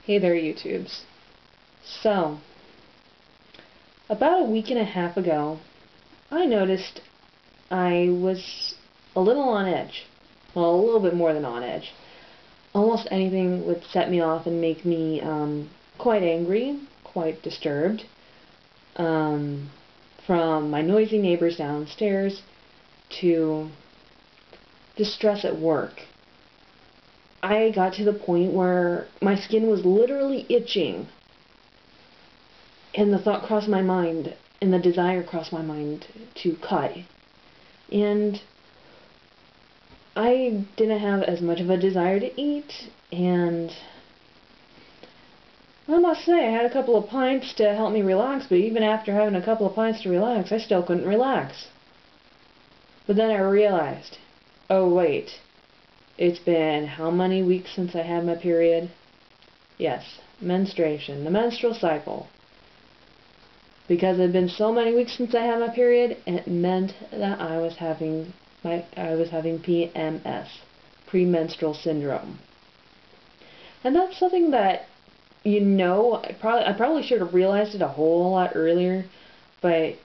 Hey there, YouTubes. So, about a week and a half ago, I noticed I was a little on edge. Well, a little bit more than on edge. Almost anything would set me off and make me quite angry, quite disturbed. From my noisy neighbors downstairs to distress at work. I got to the point where my skin was literally itching, and the thought crossed my mind, and the desire crossed my mind to cut. And I didn't have as much of a desire to eat, and I must say I had a couple of pints to help me relax, but even after having a couple of pints to relax, I still couldn't relax. But then I realized, oh wait, it's been how many weeks since I had my period? Yes, menstruation, the menstrual cycle. Because it had been so many weeks since I had my period, it meant that I was having PMS, premenstrual syndrome. And that's something that, I probably should have realized it a whole lot earlier, but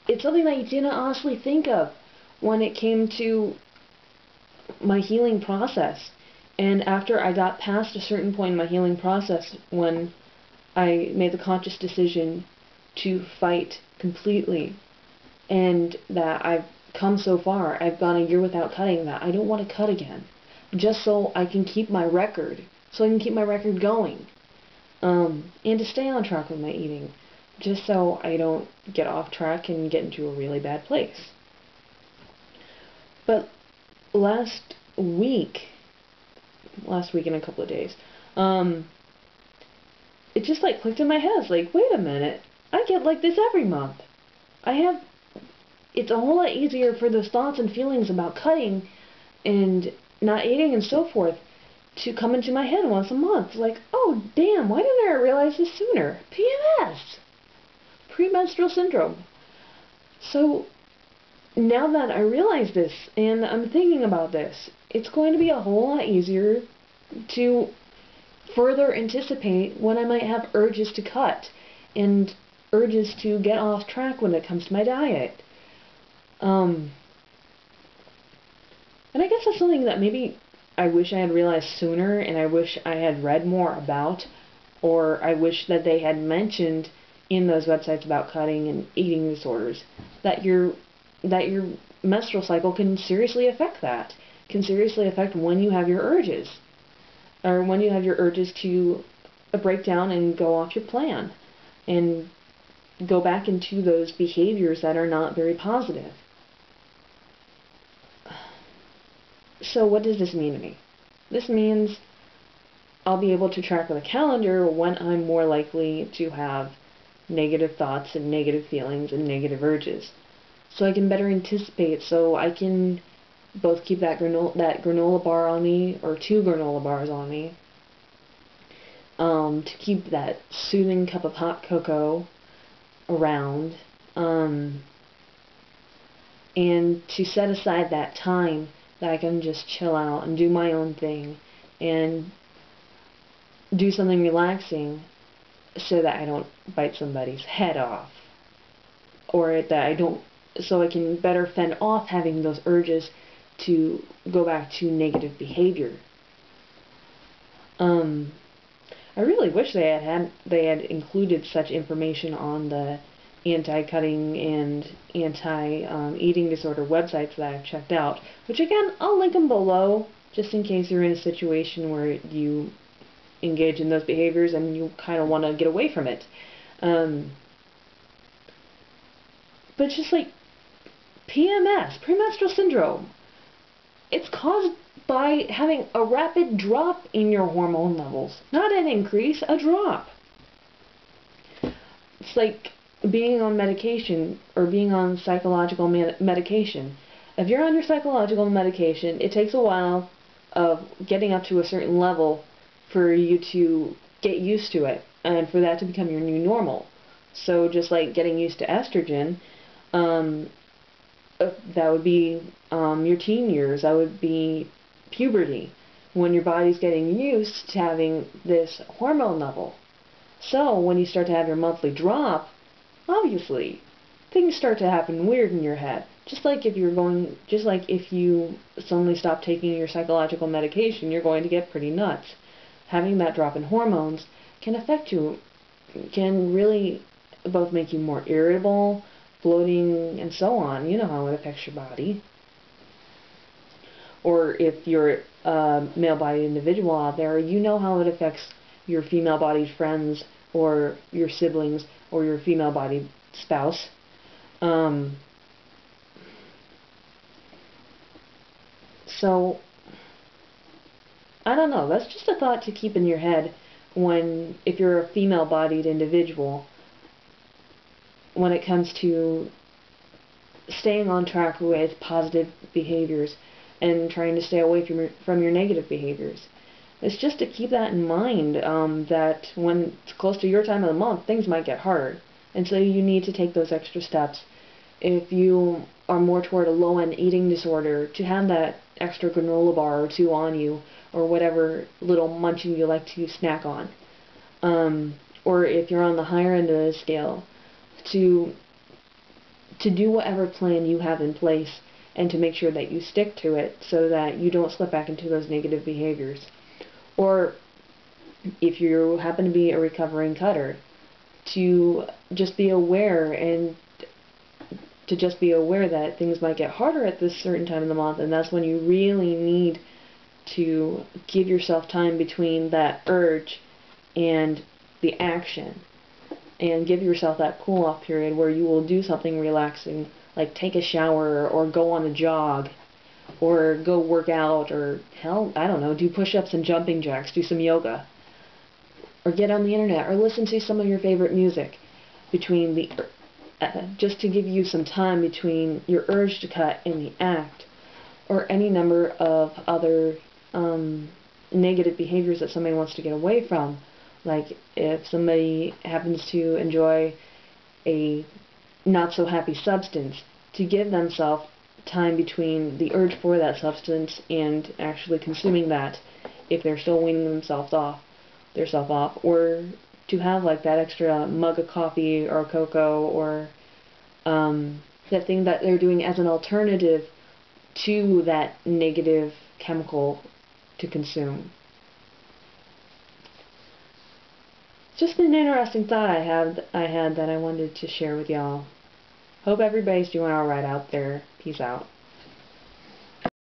it's something that you didn't honestly think of when it came to my healing process. And after I got past a certain point in my healing process, when I made the conscious decision to fight completely, and that I've come so far, I've gone a year without cutting, that I don't want to cut again, just so I can keep my record, going, and to stay on track with my eating, just so I don't get off track and get into a really bad place. But last week and a couple of days, it just clicked in my head. It's like, wait a minute, I get like this every month. It's a whole lot easier for those thoughts and feelings about cutting and not eating and so forth to come into my head once a month. Like, oh damn, why didn't I realize this sooner? PMS, premenstrual syndrome. So now that I realize this and I'm thinking about this, it's going to be a whole lot easier to further anticipate when I might have urges to cut and urges to get off track when it comes to my diet. And I guess that's something that maybe I wish I had realized sooner, and I wish I had read more about, or I wish that they had mentioned in those websites about cutting and eating disorders, that your menstrual cycle can seriously affect that, can seriously affect when you have your urges, or when you have your urges to break down and go off your plan, and go back into those behaviors that are not very positive. So what does this mean to me? This means I'll be able to track with a calendar when I'm more likely to have negative thoughts and negative feelings and negative urges. So I can better anticipate, so I can both keep that granola bar on me, or 2 granola bars on me, to keep that soothing cup of hot cocoa around, and to set aside that time that I can just chill out and do my own thing and do something relaxing, so that I don't bite somebody's head off, or so I can better fend off having those urges to go back to negative behavior. I really wish they had included such information on the anti-cutting and anti-eating disorder websites that I've checked out, which again, I'll link them below, just in case you're in a situation where you engage in those behaviors and you kind of want to get away from it. But just like PMS, premenstrual syndrome, it's caused by having a rapid drop in your hormone levels. Not an increase, a drop. It's like being on medication, or being on psychological medication. If you're on your psychological medication, it takes a while of getting up to a certain level for you to get used to it, and for that to become your new normal. So just like getting used to estrogen, that would be your teen years, that would be puberty. when your body's getting used to having this hormone level. So when you start to have your monthly drop, obviously things start to happen weird in your head. Just like if you suddenly stop taking your psychological medication, you're going to get pretty nuts. Having that drop in hormones can affect you, can really both make you more irritable, bloating, and so on. You know how it affects your body. Or if you're a male-bodied individual out there, you know how it affects your female-bodied friends or your siblings or your female-bodied spouse. So, I don't know, that's just a thought to keep in your head if you're a female-bodied individual, when it comes to staying on track with positive behaviors and trying to stay away from your negative behaviors. It's just to keep that in mind, that when it's close to your time of the month, things might get hard. And so you need to take those extra steps. If you are more toward a low-end eating disorder, to have that extra granola bar or two on you, or whatever little munching you like to snack on. Or if you're on the higher end of the scale, to do whatever plan you have in place and to make sure that you stick to it so that you don't slip back into those negative behaviors. Or if you happen to be a recovering cutter, to just be aware that things might get harder at this certain time of the month, and that's when you really need to give yourself time between that urge and the action, and give yourself that cool-off period where you will do something relaxing, like take a shower or go on a jog or go work out, or hell, I don't know, do push-ups and jumping jacks, do some yoga, or get on the internet or listen to some of your favorite music just to give you some time between your urge to cut and the act, or any number of other negative behaviors that somebody wants to get away from. Like if somebody happens to enjoy a not-so-happy substance, to give themselves time between the urge for that substance and actually consuming that, if they're still weaning themselves off, or to have like that extra mug of coffee or cocoa, or that thing that they're doing as an alternative to that negative chemical to consume. Just an interesting thought I had that I wanted to share with y'all. Hope everybody's doing alright out there. Peace out.